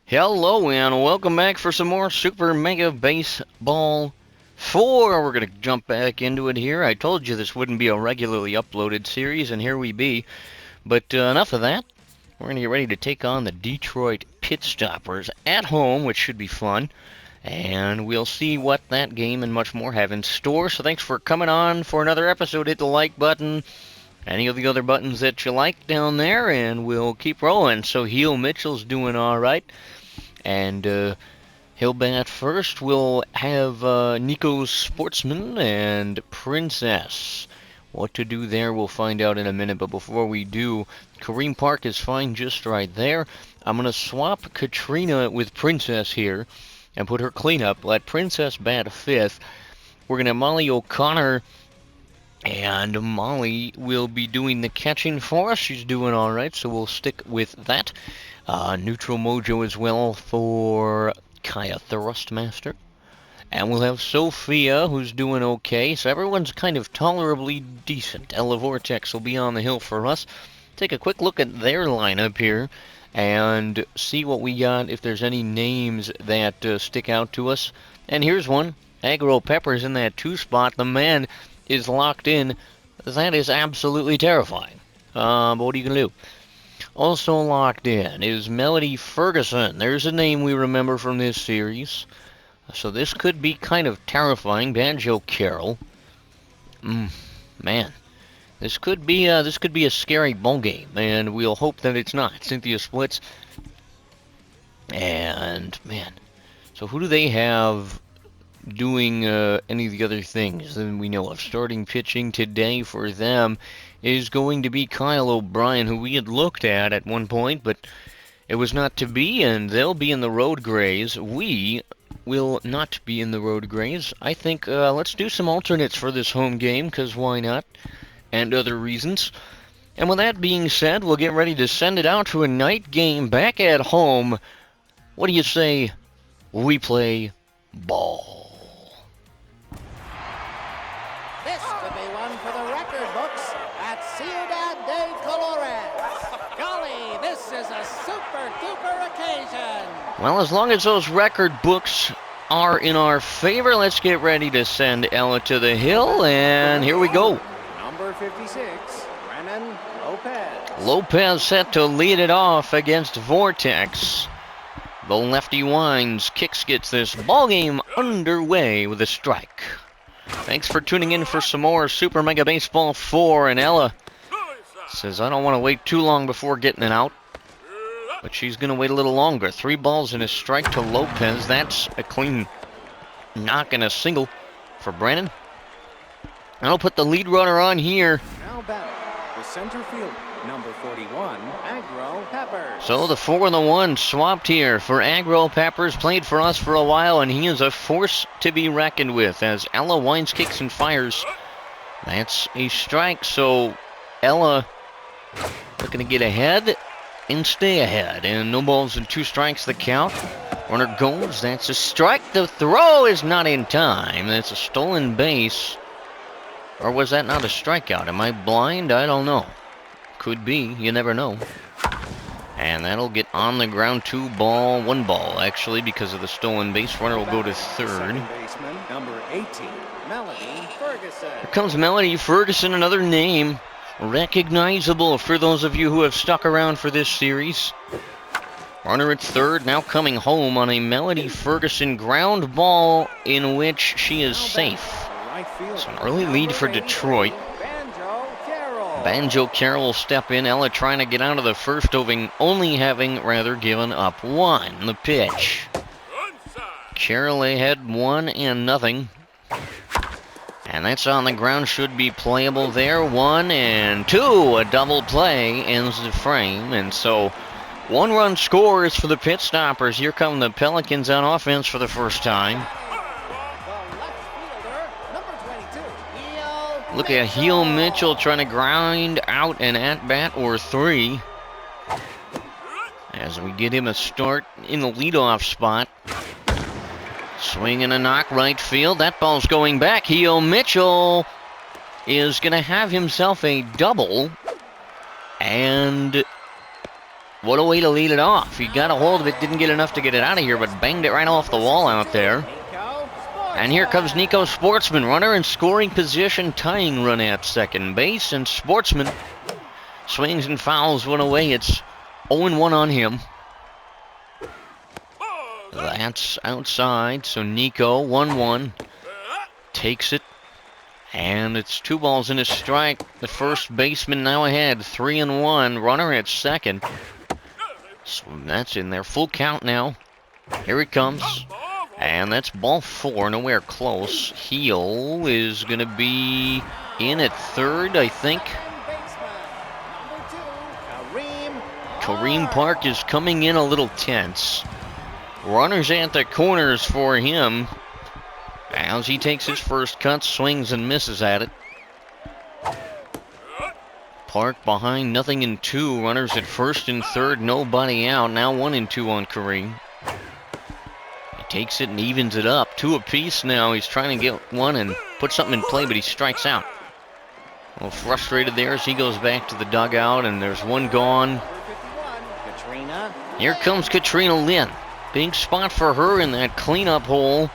Hello and welcome back for some more Super Mega Baseball 4. We're going to jump back into it here. I told you this wouldn't be a regularly uploaded series, and here we be. But enough of that. We're going to get ready to take on the Detroit Pitstoppers at home, which should be fun. And we'll see what that game and much more have in store. So thanks for coming on for another episode. Hit the like button, any of the other buttons that you like down there, and we'll keep rolling. So Heel Mitchell's doing all right. And he'll bat first. We'll have Nico's Sportsman and Princess. What to do there, we'll find out in a minute. But before we do, Kareem Park is fine just right there. I'm going to swap Katrina with Princess here and put her cleanup. Let Princess bat fifth. We're going to have Molly O'Connor, and Molly will be doing the catching for us. She's doing all right, so we'll stick with that. Neutral Mojo as well for Kaya Thrustmaster. And we'll have Sophia, who's doing okay. So everyone's kind of tolerably decent. Ella Vortex will be on the hill for us. Take a quick look at their lineup here and see what we got, if there's any names that stick out to us. And here's one. Aggro Pepper's in that 2 spot. The man is locked in. That is absolutely terrifying. But what are you going to do? Also locked in is Melody Ferguson. There's a name we remember from this series. So this could be kind of terrifying. Banjo Carol. Man. This could be a scary ball game, and we'll hope that it's not. Cynthia Splits. And, man. So who do they have doing any of the other things that we know of? Starting pitching today for them is going to be Kyle O'Brien, who we had looked at one point, but it was not to be, and they'll be in the Road Grays. We will not be in the Road Grays. I think let's do some alternates for this home game, because why not? And other reasons. And with that being said, we'll get ready to send it out to a night game back at home. What do you say we play ball? This could be one for the record books at Ciudad de Colores. Golly, this is a super-duper occasion. Well, as long as those record books are in our favor, let's get ready to send Ella to the hill, and here we go. Number 56, Brennan Lopez. Lopez set to lead it off against Vortex. The lefty winds, kicks, gets this ball game underway with a strike. Thanks for tuning in for some more Super Mega Baseball 4, and Ella says, I don't want to wait too long before getting it out. But she's going to wait a little longer. 3 balls and a strike to Lopez. That's a clean knock and a single for Brennan. I'll put the lead runner on here. Now batting, the center fielder, number 41, Aggro Peppers. So the 4 and the 1 swapped here for Aggro Peppers. Played for us for a while, and he is a force to be reckoned with as Ella winds, kicks, and fires. That's a strike, so Ella looking to get ahead and stay ahead. And no balls and 2 strikes the count. Runner goes. That's a strike. The throw is not in time. That's a stolen base. Or was that not a strikeout? Am I blind? I don't know. Could be. You never know. And that'll get on the ground. 1 ball, actually, because of the stolen base. Runner will go to third. Second baseman, number 18, Melody Ferguson. Here comes Melody Ferguson, another name recognizable for those of you who have stuck around for this series. Runner at third, now coming home on a Melody Ferguson ground ball in which she is safe. So an early lead for Detroit. Banjo Carroll will step in. Ella trying to get out of the first, only having given up 1. The pitch. Carroll ahead 1-0. And that's on the ground, should be playable there. 1 and 2, a double play ends the frame. And so 1-run scores for the Pitstoppers. Here come the Pelicans on offense for the first time. Look at Heel Mitchell trying to grind out an at-bat or 3. As we get him a start in the leadoff spot. Swing and a knock right field. That ball's going back. Heel Mitchell is going to have himself a double. And What a way to lead it off. He got a hold of it, didn't get enough to get it out of here, but banged it right off the wall out there. And here comes Nico Sportsman, runner in scoring position, tying run at second base, and Sportsman swings and fouls one away. It's 0-1 on him. That's outside, so Nico, 1-1, takes it, and it's 2 balls and a strike. The first baseman now ahead, 3-1, runner at second. So that's in there, full count now. Here it comes. And that's ball 4, nowhere close. Heel is going to be in at third, I think. Kareem Park is coming in a little tense. Runners at the corners for him. As he takes his first cut, swings and misses at it. Park behind, nothing in 2. Runners at first and third, nobody out. Now 1 and 2 on Kareem. Takes it and evens it up. 2 apiece now. He's trying to get one and put something in play, but he strikes out. A little frustrated there as he goes back to the dugout, and there's 1 gone. Here comes Katrina Lynn. Big spot for her in that cleanup hole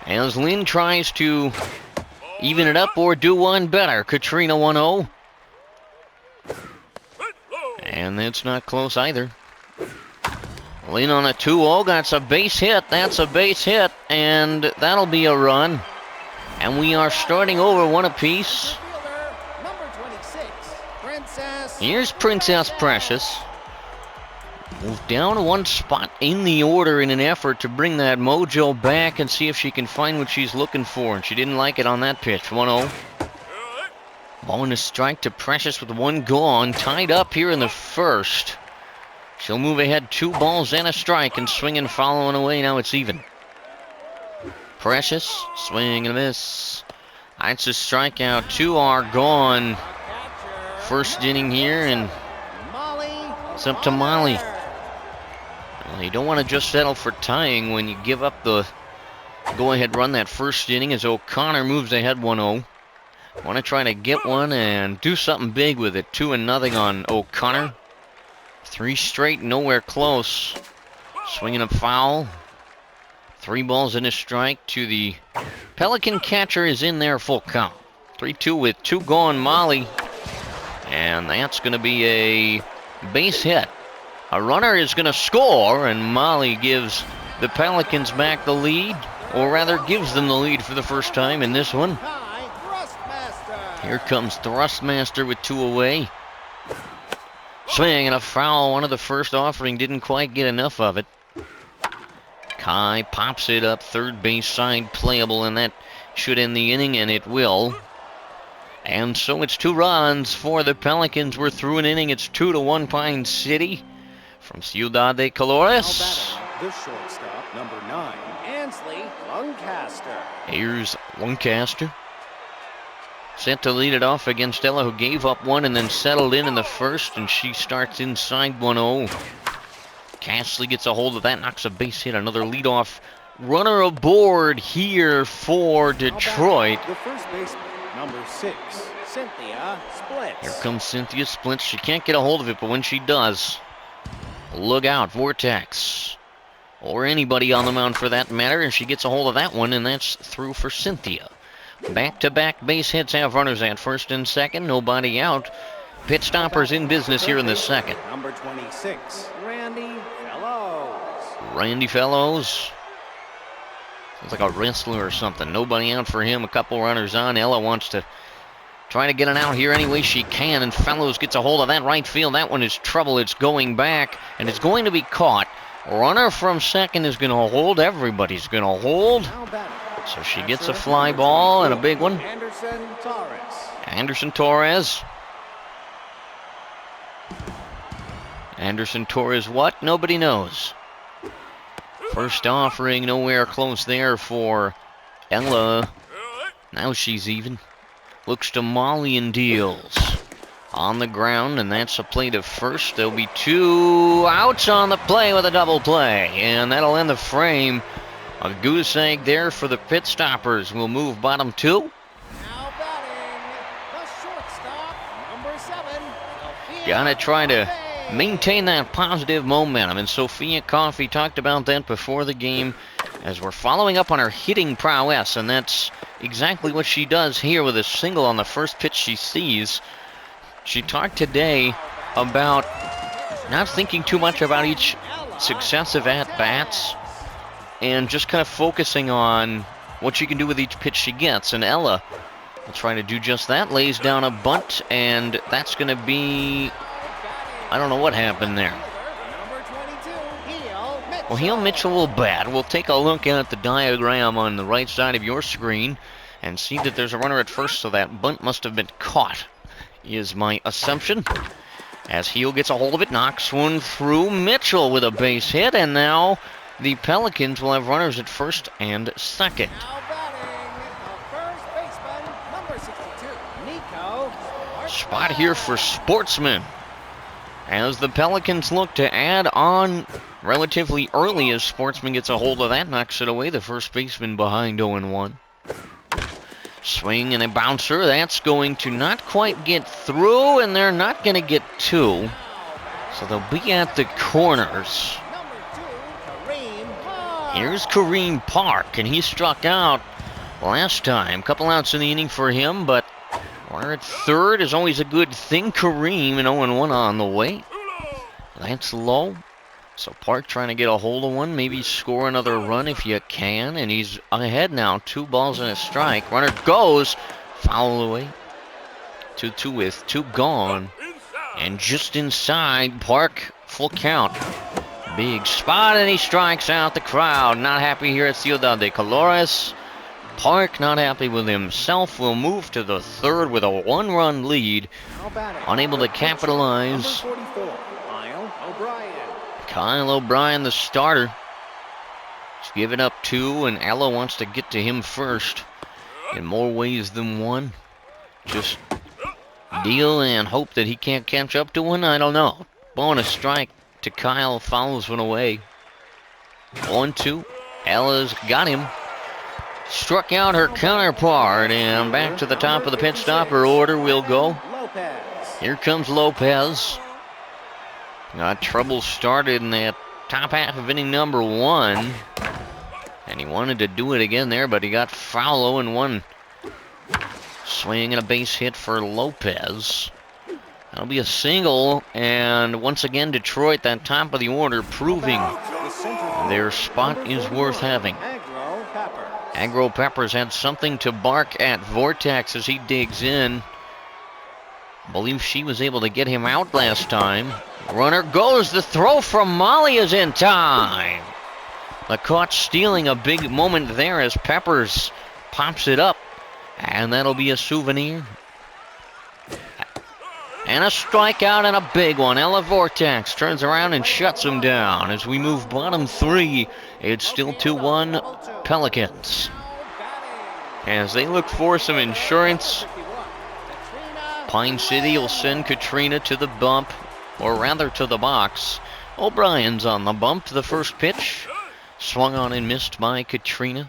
as Lynn tries to even it up or do one better. Katrina 1-0. And that's not close either. Lynn on a 2-0, that's a base hit, that's a base hit, and that'll be a run. And we are starting over 1 apiece. Here's Princess Precious. Moved down 1 spot in the order in an effort to bring that mojo back and see if she can find what she's looking for, and she didn't like it on that pitch. 1-0. Ball and a strike to Precious with 1 gone, tied up here in the first. She'll move ahead 2 balls and a strike and swing and following away. Now it's even. Precious, swing and a miss. That's a strikeout. 2 are gone. First inning here, and it's up to Molly. Well, you don't want to just settle for tying when you give up the go-ahead run that first inning as O'Connor moves ahead 1-0. Want to try to get one and do something big with it. 2-0 on O'Connor. 3 straight, nowhere close. Swinging a foul. 3 balls and a strike to the Pelican catcher is in there, full count. 3-2 with 2 gone, Molly. And that's going to be a base hit. A runner is going to score, and Molly gives the Pelicans back the lead, or rather gives them the lead for the first time in this one. Here comes Thrustmaster with 2 away. Swing and a foul. One of the first offering didn't quite get enough of it. Kai pops it up third base side, playable, and that should end the inning, and it will. And so it's 2 runs for the Pelicans. We're through an inning. It's 2-1 Pine City from Ciudad de Colores. The shortstop, number 9, Ansley Lancaster. Here's Lancaster. Set to lead it off against Ella, who gave up 1 and then settled in the first, and she starts inside 1-0. Castley gets a hold of that, knocks a base hit, another leadoff runner aboard here for Detroit. The first baseman, number 6, Cynthia Splits. Here comes Cynthia Splits. She can't get a hold of it, but when she does, look out, Vortex. Or anybody on the mound for that matter, and she gets a hold of that one, and that's through for Cynthia. Back-to-back base hits have runners at first and second, nobody out. Pitstoppers in business here in the second. Number 26, Randy Fellows. Randy Fellows. Sounds like a wrestler or something. Nobody out for him, a couple runners on. Ella wants to try to get an out here any way she can, and Fellows gets a hold of that right field. That one is trouble. It's going back, and it's going to be caught. Runner from second is going to hold. Everybody's going to hold. So she gets a fly ball and a big one. Anderson Torres. Anderson Torres what? Nobody knows. First offering, nowhere close there for Ella. Now she's even. Looks to Molly and deals. On the ground, and that's a play to first. There'll be 2 outs on the play with a double play. And that'll end the frame. A goose egg there for the Pitstoppers. We'll move bottom 2. Now batting, the shortstop, number 7. Gotta try to maintain that positive momentum. And Sophia Coffey talked about that before the game, as we're following up on her hitting prowess, and that's exactly what she does here with a single on the first pitch she sees. She talked today about not thinking too much about each successive at-bats and just kind of focusing on what she can do with each pitch she gets. And Ella will try to do just that, lays down a bunt, and that's going to be, I don't know what happened there. Well, Heel Mitchell will bat. We'll take a look at the diagram on the right side of your screen and see that there's a runner at first, so that bunt must have been caught, is my assumption. As Heel gets a hold of it, knocks one through. Mitchell with a base hit, and now the Pelicans will have runners at first and second. Spot here for Sportsman, as the Pelicans look to add on relatively early. As Sportsman gets a hold of that, knocks it away. The first baseman behind 0-1. Swing and a bouncer. That's going to not quite get through, and they're not going to get two. So they'll be at the corners. Here's Kareem Park, and he struck out last time. Couple outs in the inning for him, but we're at third is always a good thing. Kareem and 0-1 on the way. That's low. So Park trying to get a hold of one, maybe score another run if you can, and he's ahead now. 2 balls and a strike. Runner goes, foul away. 2-2 with 2 gone. And just inside, Park, full count. Big spot, and he strikes out the crowd. Not happy here at Ciudad de Colores. Park not happy with himself. Will move to the third with a 1-run lead. Unable to capitalize. Kyle O'Brien, the starter. He's given up 2, and Ella wants to get to him first in more ways than one. Just deal and hope that he can't catch up to one. I don't know. Bonus strike to Kyle, fouls one away. 1-2. Ella's got him. Struck out her counterpart, and back to the top of the pit stopper order we'll go. Here comes Lopez. Got trouble started in that top half of inning number 1. And he wanted to do it again there, but he got foul. 0-1. Swing and a base hit for Lopez. That'll be a single, and once again Detroit, that top of the order, proving their spot is worth having. Agro Peppers had something to bark at Vortex as he digs in. I believe she was able to get him out last time. Runner goes, the throw from Molly is in time. The caught stealing, a big moment there as Peppers pops it up, and that'll be a souvenir. And a strikeout and a big one. Ella Vortex turns around and shuts him down. As we move bottom 3, it's still 2-1 Pelicans. As they look for some insurance, Pine City will send Katrina to the bump, or rather to the box. O'Brien's on the bump to the first pitch. Swung on and missed by Katrina.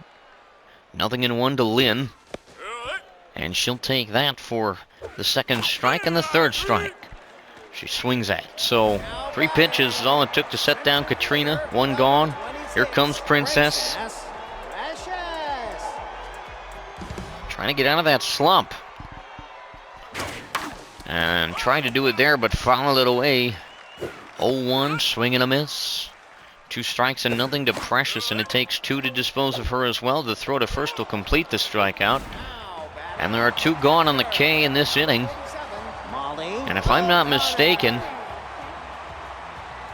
0-1 to Lynn. And she'll take that for the second strike and the third strike. She swings at. So 3 pitches is all it took to set down Katrina. 1 gone. Here comes Princess. Trying to get out of that slump. And tried to do it there, but fouled it away. 0-1, swing and a miss. 2 strikes and nothing to Precious, and it takes 2 to dispose of her as well. The throw to first will complete the strikeout. And there are 2 gone on the K in this inning. And if I'm not mistaken,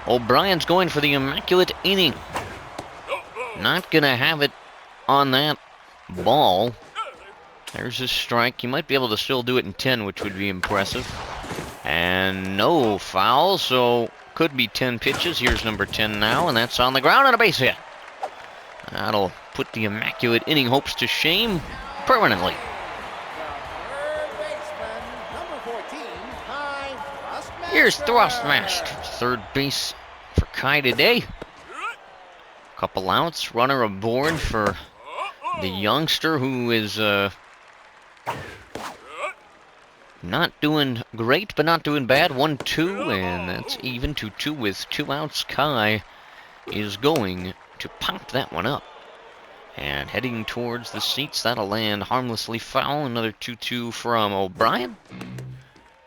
O'Brien's going for the immaculate inning. Not going to have it on that ball. There's his strike. He might be able to still do it in 10, which would be impressive. And no foul, so could be 10 pitches. Here's number 10 now, and that's on the ground and a base hit. That'll put the immaculate inning hopes to shame permanently. Here's Thrustmaster, third base for Kai today. Couple outs, runner aboard for the youngster who is Not doing great, but not doing bad. 1-2, and that's even to 2 with 2 outs. Kai is going to pop that one up. And heading towards the seats, that'll land harmlessly foul. Another 2-2 from O'Brien.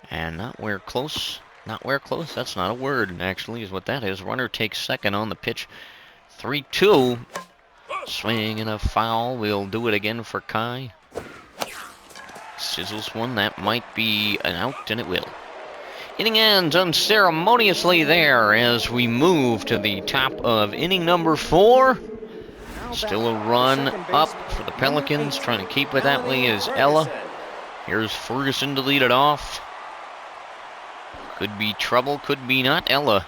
And not where close. Not where close. That's not a word, actually, is what that is. Runner takes second on the pitch. 3-2. Swing and a foul. We'll do it again for Kai. Sizzles one. That might be an out, and it will. Inning ends unceremoniously there as we move to the top of inning number 4. Still a run up for the Pelicans. Trying to keep it that way is Ella. Here's Ferguson to lead it off. Could be trouble, could be not. Ella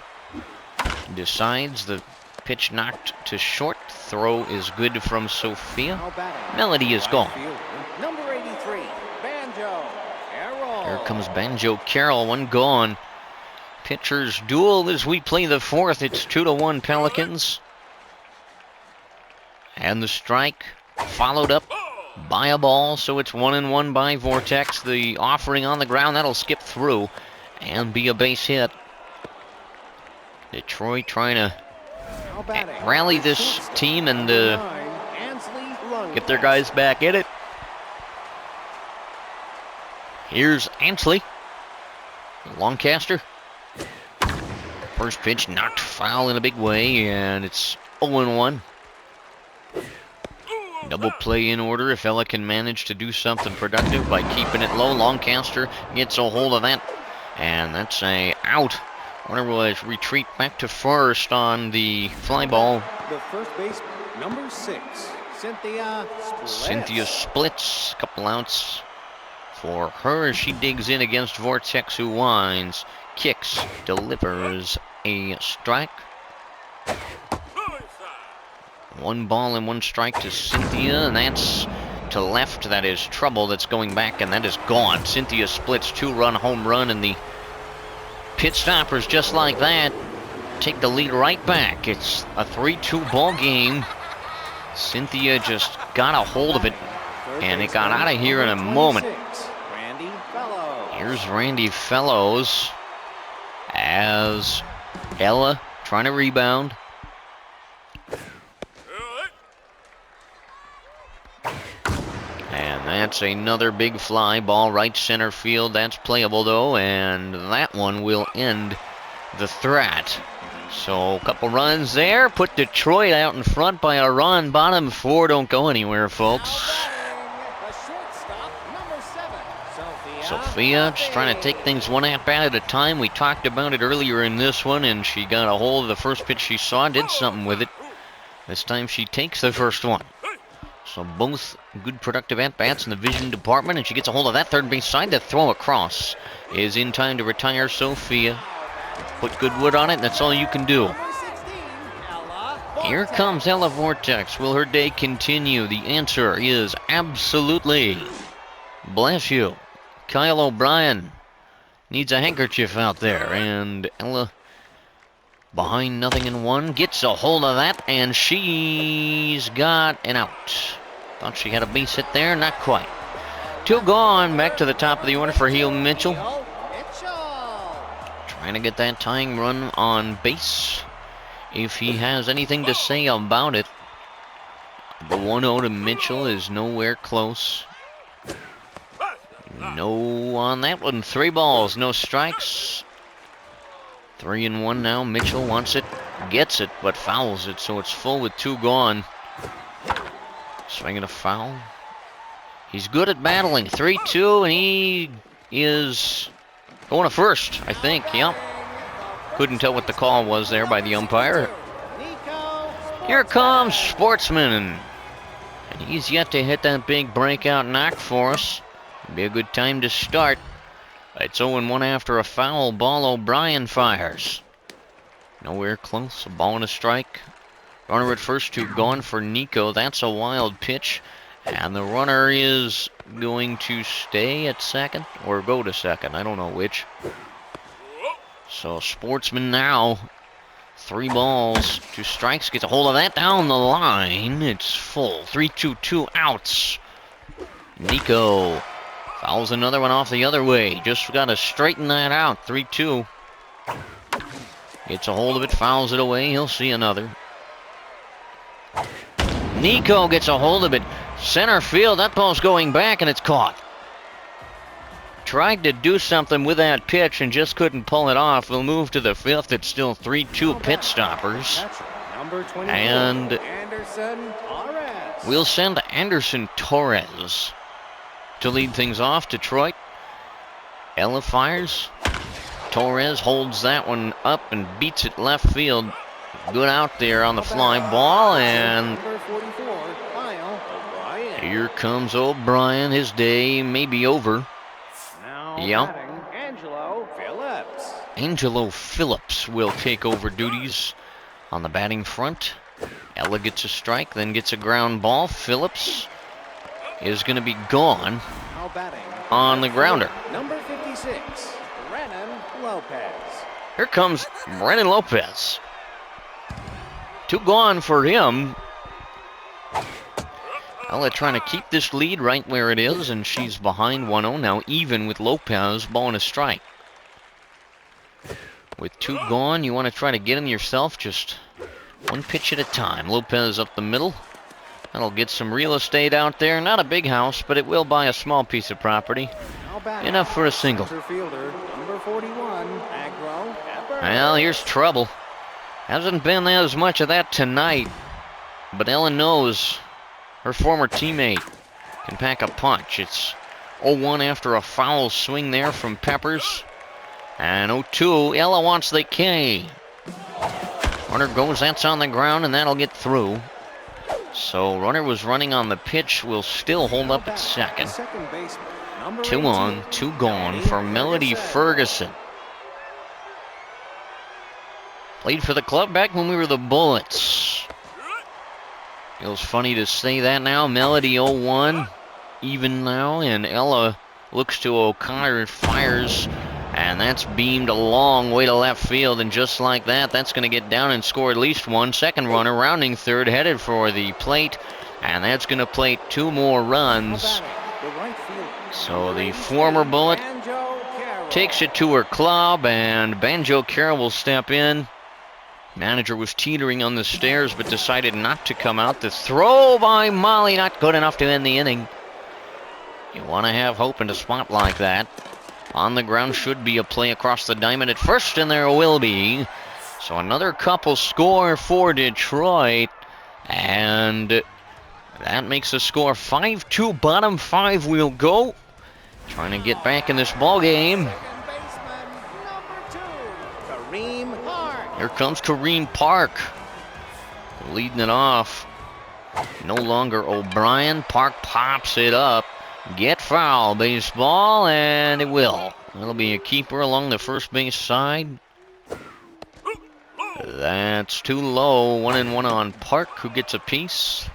decides the pitch knocked to short. Throw is good from Sophia. Melody is gone. Number 83, Banjo Carroll. Here comes Banjo Carroll, one gone. Pitchers duel as we play the 4th. It's 2-1 Pelicans. And the strike followed up by a ball, so it's 1-1 by Vortex. The offering on the ground, that'll skip through and be a base hit. Detroit trying to rally this team and get their guys back in it. Here's Ansley. Lancaster. First pitch knocked foul in a big way, and it's 0-1. Double play in order if Ella can manage to do something productive by keeping it low. Lancaster gets a hold of that, and that's a out. Runner will retreat back to first on the fly ball. The first base, number 6, Cynthia Splits. Cynthia Splits, couple outs for her as she digs in against Vortex, who winds, kicks, delivers a strike. 1 ball and 1 strike to Cynthia, and that's to left. That is trouble. That's going back, and that is gone. Cynthia Splits, 2-run home run, and the Pitstoppers, just like that, take the lead right back. It's a 3-2 ball game. Cynthia just got a hold of it, and it got out of here in a moment. Here's Randy Fellows as Ella trying to rebound. And that's another big fly ball, right center field. That's playable though, and that one will end the threat. So a couple runs there, put Detroit out in front by a run. Bottom 4 don't go anywhere, folks. Sophia just trying to take things one at-bat at a time. We talked about it earlier in this one, and she got a hold of the first pitch she saw, did something with it. This time she takes the first one. So both good productive at-bats in the vision department, and she gets a hold of that third base side. The throw across is in time to retire Sophia. Put good wood on it, and that's all you can do. Here comes Ella Vortex. Will her day continue? The answer is absolutely. Bless you. Kyle O'Brien needs a handkerchief out there, and Ella behind 0-1 gets a hold of that, and she's got an out. Thought she had a base hit there, not quite. 2 gone, back to the top of the order for Heel Mitchell. Trying to get that tying run on base, if he has anything to say about it. The 1-0 to Mitchell is nowhere close. No on that one. 3 balls, no strikes. 3-1 now. Mitchell wants it, gets it, but fouls it, so it's full with 2 gone. Swinging a foul. He's good at battling. 3-2, and he is going to first, I think. Yep. Couldn't tell what the call was there by the umpire. Here comes Sportsman, and he's yet to hit that big breakout knock for us. Be a good time to start. It's 0-1 after a foul ball. O'Brien fires. Nowhere close. A ball and a strike. Runner at first, 2 gone for Nico. That's a wild pitch. And the runner is going to stay at second or go to second. I don't know which. So Sportsman now. 3 balls, 2 strikes. Gets a hold of that down the line. It's full. 3-2, 2 outs. Nico Fouls another one off the other way. Just got to straighten that out. 3-2. Gets a hold of it, fouls it away. He'll see another. Nico gets a hold of it. Center field. That ball's going back, and it's caught. Tried to do something with that pitch and just couldn't pull it off. We'll move to the fifth. It's still 3-2 Pitstoppers. And we'll send Anderson Torres to lead things off. Detroit. Ella fires. Torres holds that one up and beats it left field. Good out there on the fly ball, and here comes O'Brien. His day may be over. Yep. Angelo Phillips will take over duties on the batting front. Ella gets a strike, then gets a ground ball. Phillips is going to be gone on the grounder. Number 56, Brennan Lopez. Here comes Brennan Lopez. 2 gone for him. Ella trying to keep this lead right where it is, and she's behind 1-0 now, even with Lopez. Ball and a strike. With 2 gone, you want to try to get him yourself, just 1 pitch at a time. Lopez up the middle. That'll get some real estate out there. Not a big house, but it will buy a small piece of property. Enough for a single. Well, here's trouble. Hasn't been as much of that tonight, but Ella knows her former teammate can pack a punch. It's 0-1 after a foul swing there from Peppers. And 0-2, Ella wants the K. Runner goes, that's on the ground, and that'll get through. So runner was running on the pitch, will still hold up at second. 2 on, 2 gone for Melody Ferguson. Played for the club back when we were the Bullets. Feels funny to say that now. Melody 0-1, even now, and Ella looks to O'Connor and fires, and that's beamed a long way to left field, and just like that, that's going to get down and score at least 1. Second runner rounding third, headed for the plate, and that's going to plate 2 more runs. So the former Bullet takes it to her club, and Banjo Carroll will step in. Manager was teetering on the stairs, but decided not to come out. The throw by Molly, not good enough to end the inning. You want to have hope in a spot like that. On the ground should be a play across the diamond at first, and there will be. So another couple score for Detroit, and that makes the score 5-2. Bottom 5 will go. Trying to get back in this ball game. Here comes Kareem Park, leading it off. No longer O'Brien. Park pops it up. Get foul, baseball, and it will. It'll be a keeper along the first base side. That's too low. 1-1 on Park, who gets a piece.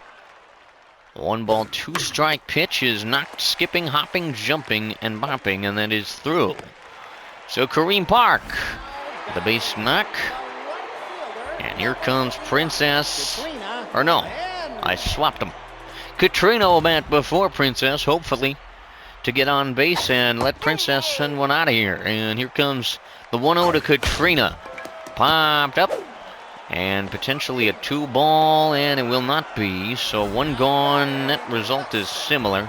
1 ball, 2 strike pitch is knocked, skipping, hopping, jumping, and bopping, and that is through. So Kareem Park, the base knock. And here comes Princess. Or no, I swapped them. Katrina will bat before Princess, hopefully, to get on base and let Princess send one out of here. And here comes the 1-0 to Katrina. Popped up. And potentially a 2 ball, and it will not be. So 1 gone. Net result is similar.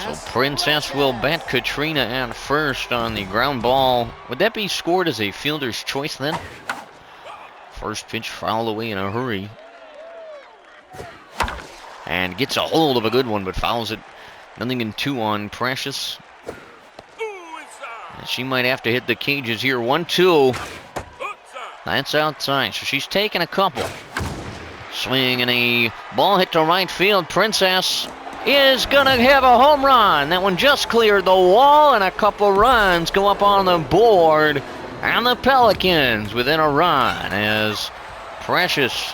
So Princess will bat Katrina at first on the ground ball. Would that be scored as a fielder's choice then? First pitch fouled away in a hurry. And gets a hold of a good one, but fouls it. 0-2 on Precious. And she might have to hit the cages here. 1-2. That's outside, so she's taking a couple. Swing and a ball hit to right field. Princess is going to have a home run. That one just cleared the wall, and a couple runs go up on the board. And the Pelicans within a run, as Precious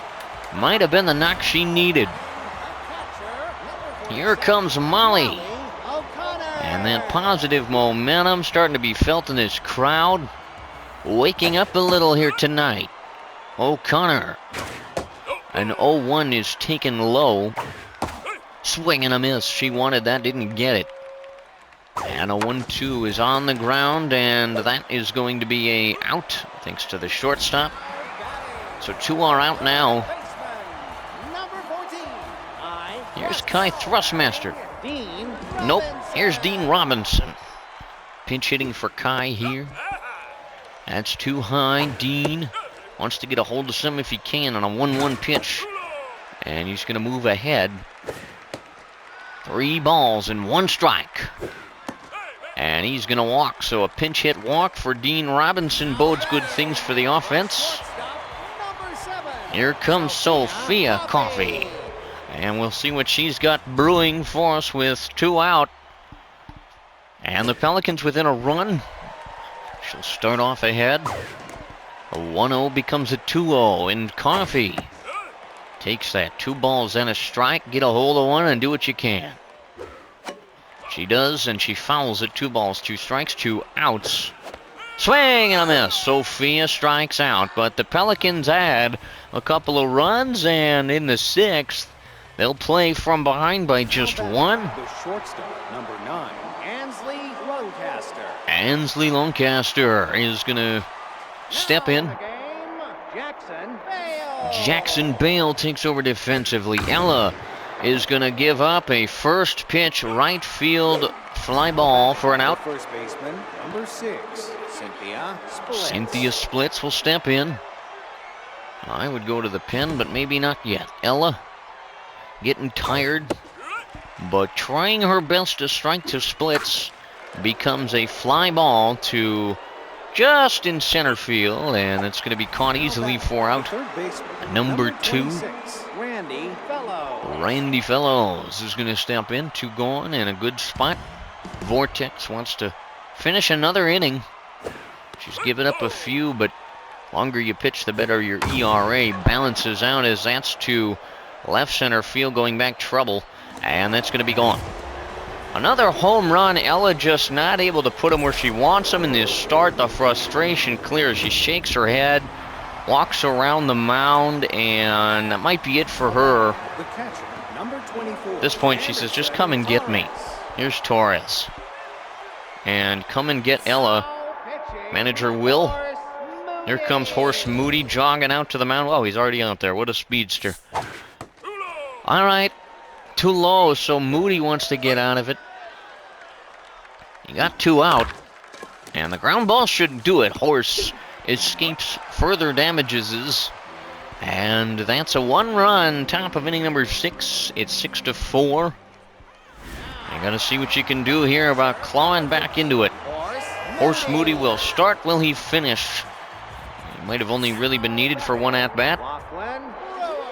might have been the knock she needed. Here comes Molly. And that positive momentum starting to be felt in this crowd. Waking up a little here tonight. O'Connor. An 0-1 is taken low. Swing and a miss. She wanted that, didn't get it. And a 1-2 is on the ground, and that is going to be a out, thanks to the shortstop. So 2 are out now. Here's Kai Thrustmaster. Nope, here's Dean Robinson. Pinch hitting for Kai here. That's too high. Dean wants to get a hold of some if he can on a 1-1 pitch. And he's going to move ahead. 3 balls and 1 strike. And he's going to walk, so a pinch hit walk for Dean Robinson bodes good things for the offense. Here comes Sophia Coffey. And we'll see what she's got brewing for us with 2 out. And the Pelicans within a run. She'll start off ahead. A 1-0 becomes a 2-0, and Coffey takes that. 2 balls and a strike. Get a hold of one and do what you can. She does, and she fouls it. 2 balls, 2 strikes, 2 outs. Swing and a miss. Sophia strikes out, but the Pelicans add a couple of runs, and in the 6th, they'll play from behind by just 1. The shortstop, number 9, Ansley Lancaster. Ansley Lancaster is going to step in. Jackson Bale takes over defensively. Ella is going to give up a first pitch right field fly ball for an out. First baseman, number 6, Cynthia Splits. Cynthia Splits will step in. I would go to the pen, but maybe not yet. Ella getting tired, but trying her best to strike to Splits. Becomes a fly ball to just in center field, and it's going to be caught easily for out. Number 2, Randy Fellows is going to step in. 2 gone and a good spot. Vortex wants to finish another inning. She's given up a few, but longer you pitch, the better your ERA balances out, as that's to left center field, going back trouble, and that's going to be gone. Another home run. Ella just not able to put him where she wants him in this start. The frustration clears. She shakes her head, walks around the mound, and that might be it for her. The catcher, number 24. At this point, she says, just come and get me. Here's Torres. And come and get Ella. Manager Will. Here comes Horse Moody jogging out to the mound. Oh, he's already out there. What a speedster. All right. Too low, so Moody wants to get out of it. You got 2 out. And the ground ball should do it. Horse escapes further damages. And that's a 1-run, top of inning number 6. It's 6-4. You got to see what you can do here about clawing back into it. Horse Moody will start. Will he finish? He might have only really been needed for 1 at-bat.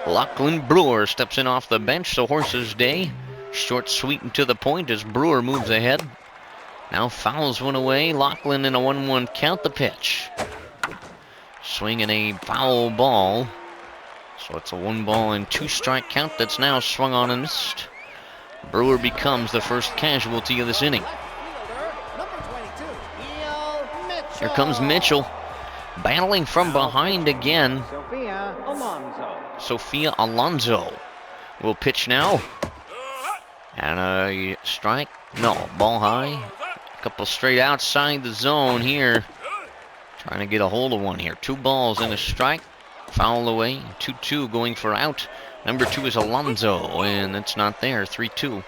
Lachlan Brewer steps in off the bench, so Horse's day. Short, sweet, and to the point as Brewer moves ahead. Now fouls one away. Lachlan in a 1-1 count. The pitch. Swinging a foul ball. So it's a 1-ball and 2-strike count that's now swung on and missed. Brewer becomes the first casualty of this inning. Here comes Mitchell. Battling from behind again. Sophia Alonso will pitch now. And a strike. No, ball high. A couple straight outside the zone here. Trying to get a hold of one here. 2 balls and a strike. Foul away. 2-2 going for out. Number 2 is Alonso, and it's not there. 3-2.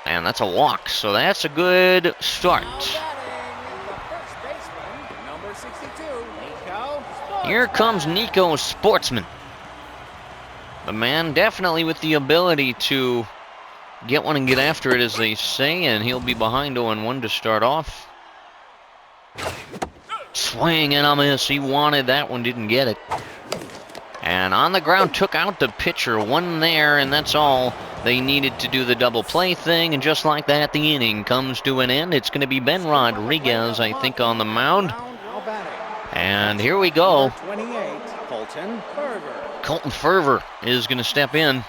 And that's a walk, so that's a good start. Here comes Nico Sportsman. The man definitely with the ability to get one and get after it, as they say, and he'll be behind 0-1 to start off. Swing and a miss. He wanted that one, didn't get it. And on the ground, took out the pitcher. 1 there, and that's all they needed to do the double play thing. And just like that, the inning comes to an end. It's going to be Ben Rodriguez, I think, on the mound. And here we go. 28, Colton Fervor is going to step in.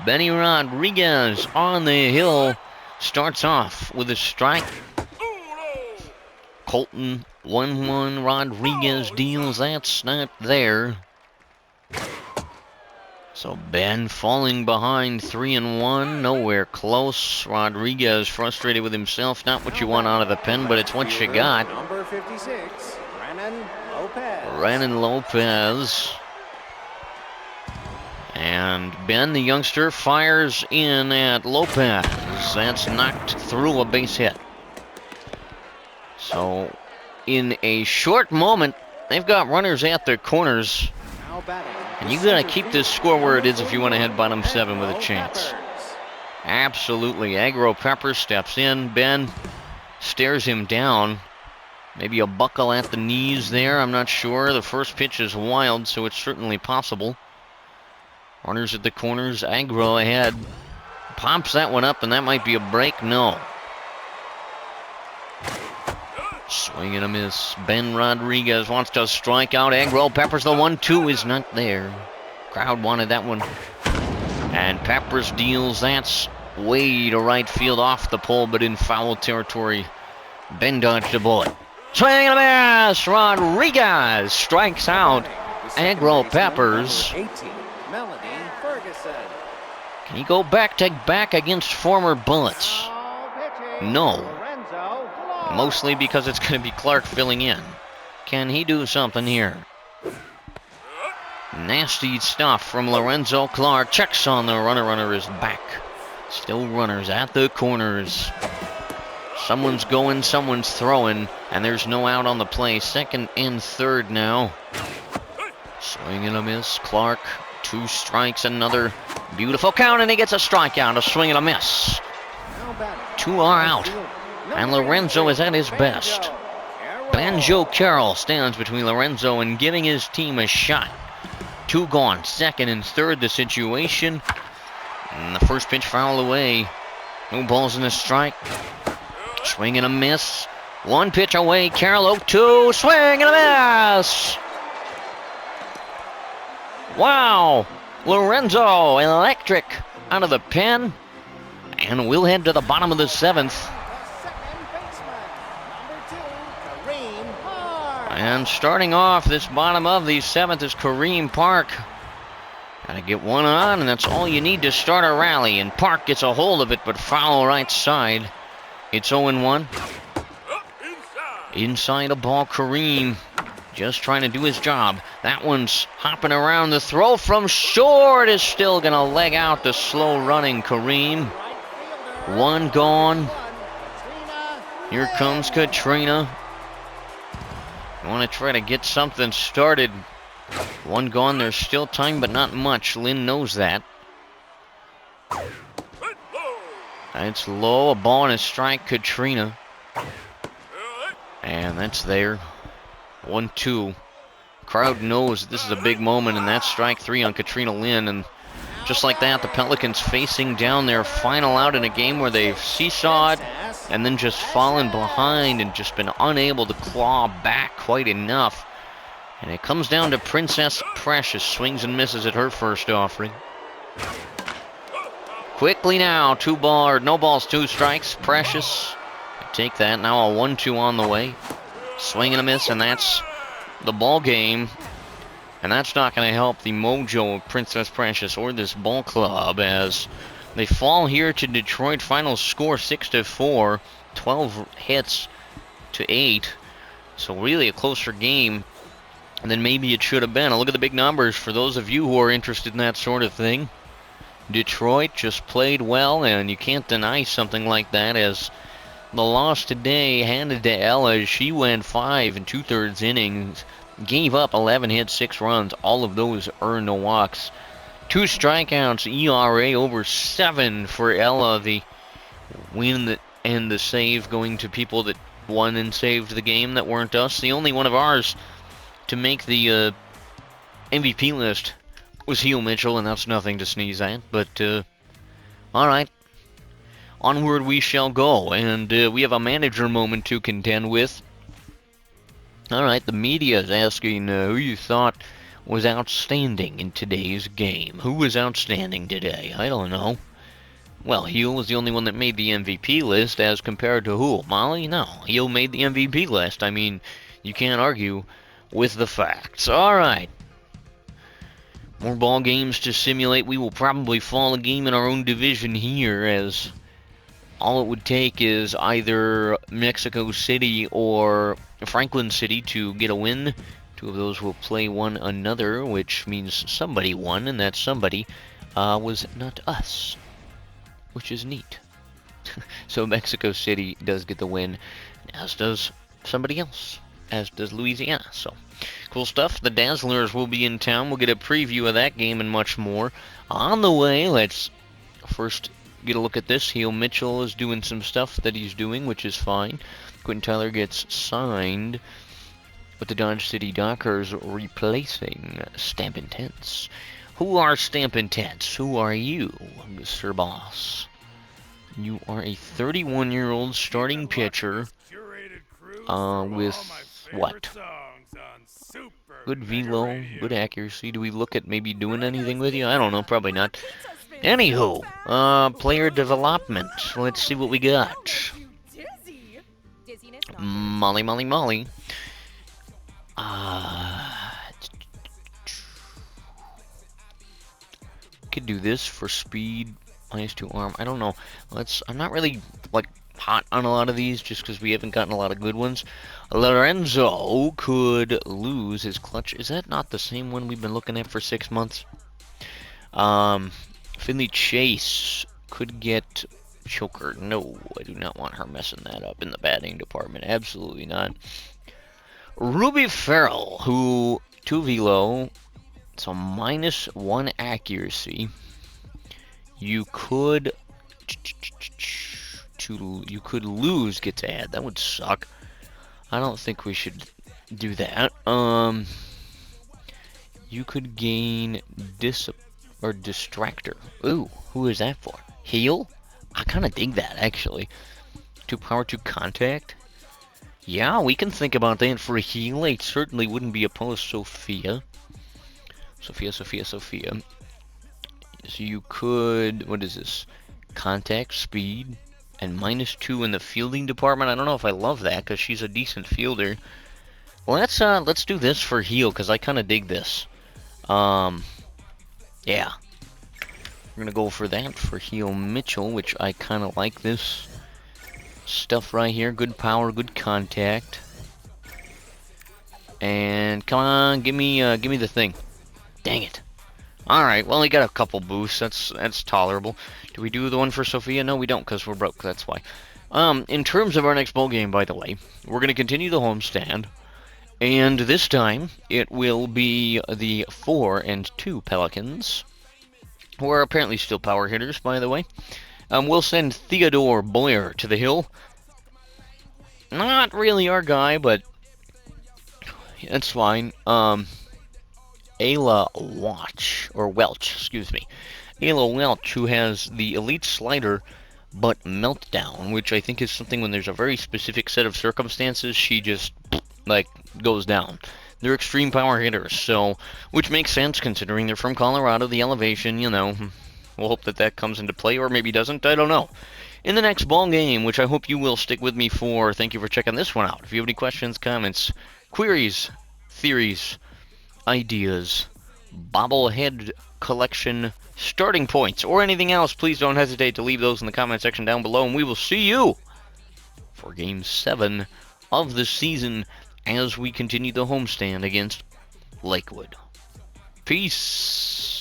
Benny Rodriguez on the hill starts off with a strike. Colton 1-1. Rodriguez deals. That's not there. So Ben falling behind 3-1, nowhere close. Rodriguez frustrated with himself. Not what you want out of the pen, but it's what you got. Number 56, Renan Lopez. Renan Lopez. And Ben, the youngster, fires in at Lopez. That's knocked through a base hit. So, in a short moment, they've got runners at their corners. Now batting. And you gotta keep this score where it is if you want to head bottom 7 with a chance. Absolutely. Aggro Pepper steps in. Ben stares him down. Maybe a buckle at the knees there. I'm not sure. The first pitch is wild, so it's certainly possible. Runners at the corners. Aggro ahead. Pops that one up, and that might be a break. No. Swing and a miss. Ben Rodriguez wants to strike out. Aggro Peppers the 1-2 is not there. Crowd wanted that one. And Peppers deals. That's way to right field off the pole, but in foul territory. Ben dodged a bullet. Swing and a miss. Rodriguez strikes out. Aggro Peppers. 18, Melody Ferguson. Can he go back to back against former Bullets? No. Mostly because it's going to be Clark filling in. Can he do something here? Nasty stuff from Lorenzo Clark. Checks on the runner. Runner is back. Still runners at the corners. Someone's going, someone's throwing, and there's no out on the play. Second and third now. Swing and a miss. Clark, 2 strikes, another beautiful count, and he gets a strikeout. A swing and a miss. 2 are out. And Lorenzo is at his best. Banjo Carroll stands between Lorenzo and giving his team a shot. 2 gone. Second and third the situation. And the first pitch fouled away. No balls in the strike. Swing and a miss. 1 pitch away. Carroll 0-2. Swing and a miss. Wow. Lorenzo electric out of the pen. And we'll head to the bottom of the 7th. And starting off this bottom of the 7th is Kareem Park. Gotta get one on, and that's all you need to start a rally. And Park gets a hold of it, but foul right side. It's 0-1. Inside a ball, Kareem. Just trying to do his job. That one's hopping around. The throw from short is still gonna leg out the slow running Kareem. 1 gone. Here comes Katrina. I want to try to get something started. 1 gone. There's still time, but not much. Lynn knows that. It's low. A ball and a strike, Katrina. And that's there. 1-2. Crowd knows this is a big moment, and that's strike 3 on Katrina Lynn. And just like that, the Pelicans facing down their final out in a game where they've seesawed and then just fallen behind and just been unable to claw back quite enough. And it comes down to Princess Precious. Swings and misses at her first offering. Quickly now, no balls, 2 strikes. Precious, take that. Now a 1-2 on the way. Swing and a miss, and that's the ball game. And that's not going to help the mojo of Princess Precious or this ball club as they fall here to Detroit. Final score 6-4. 12 hits to 8. So really a closer game than maybe it should have been. Look at the big numbers for those of you who are interested in that sort of thing. Detroit just played well, and you can't deny something like that, as the loss today handed to Ella. She went 5 2/3 innings. Gave up 11 hits, 6 runs. All of those earned no walks. 2 strikeouts, ERA over 7 for Ella. The win and the save going to people that won and saved the game that weren't us. The only one of ours to make the MVP list was Heel Mitchell, and that's nothing to sneeze at. But, alright. Onward we shall go. And we have a manager moment to contend with. Alright, the media is asking who you thought was outstanding in today's game. Who was outstanding today? I don't know. Well, Heel was the only one that made the MVP list, as compared to who? Molly? No, Heel made the MVP list. I mean, you can't argue with the facts. Alright. More ball games to simulate. We will probably fall a game in our own division here, as all it would take is either Mexico City or Franklin City to get a win. Two of those will play one another, which means somebody won, and that somebody was not us, which is neat. So Mexico City does get the win, as does somebody else, as does Louisiana. So cool stuff. The Dazzlers will be in town. We'll get a preview of that game and much more. On the way, let's first get a look at this. Heel Mitchell is doing some stuff that he's doing, which is fine. Quentin Tyler gets signed with the Dodge City Dockers, replacing Stampin' Tents. Who are Stampin' Tents? Who are you, Mr. Boss? You are a 31-year-old starting pitcher with what? Good velo, good accuracy. Do we look at maybe doing anything with you? I don't know, probably not. Anywho, player development. Let's see what we got. Molly. Could do this for speed, -2 arm. I don't know. I'm not really like hot on a lot of these just because we haven't gotten a lot of good ones. Lorenzo could lose his clutch. Is that not the same one we've been looking at for 6 months? Finley Chase could get choker. No, I do not want her messing that up in the batting department. Absolutely not. Ruby Farrell, who 2 velo, so -1 accuracy. You could lose, get to add. That would suck. I don't think we should do that. You could gain distractor. Ooh, who is that for? Heal? I kind of dig that, actually. 2 power, 2 contact. Yeah, we can think about that for a heal. I certainly wouldn't be opposed. Sophia. So you could, what is this? Contact, speed, and -2 in the fielding department. I don't know if I love that because she's a decent fielder. Well, let's do this for heal because I kind of dig this. Yeah. We're gonna go for that for Heel Mitchell, which I kind of like this stuff right here. Good power, good contact. And come on, give me the thing. Dang it. All right, well, we got a couple boosts. That's tolerable. Do we do the one for Sophia? No, we don't, because we're broke. That's why. In terms of our next bowl game, by the way, we're going to continue the homestand. And this time, it will be the 4 and 2 Pelicans, who are apparently still power hitters, by the way. We'll send Theodore Boyer to the hill. Not really our guy, but that's fine. Ayla Welch, Ayla Welch, who has the elite slider, but meltdown, which I think is something when there's a very specific set of circumstances, she just, like, goes down. They're extreme power hitters, so, which makes sense considering they're from Colorado, the elevation, you know. We'll hope that comes into play, or maybe doesn't, I don't know. In the next ball game, which I hope you will stick with me for, thank you for checking this one out. If you have any questions, comments, queries, theories, ideas, bobblehead collection starting points, or anything else, please don't hesitate to leave those in the comment section down below, and we will see you for Game 7 of the season as we continue the homestand against Lakewood. Peace.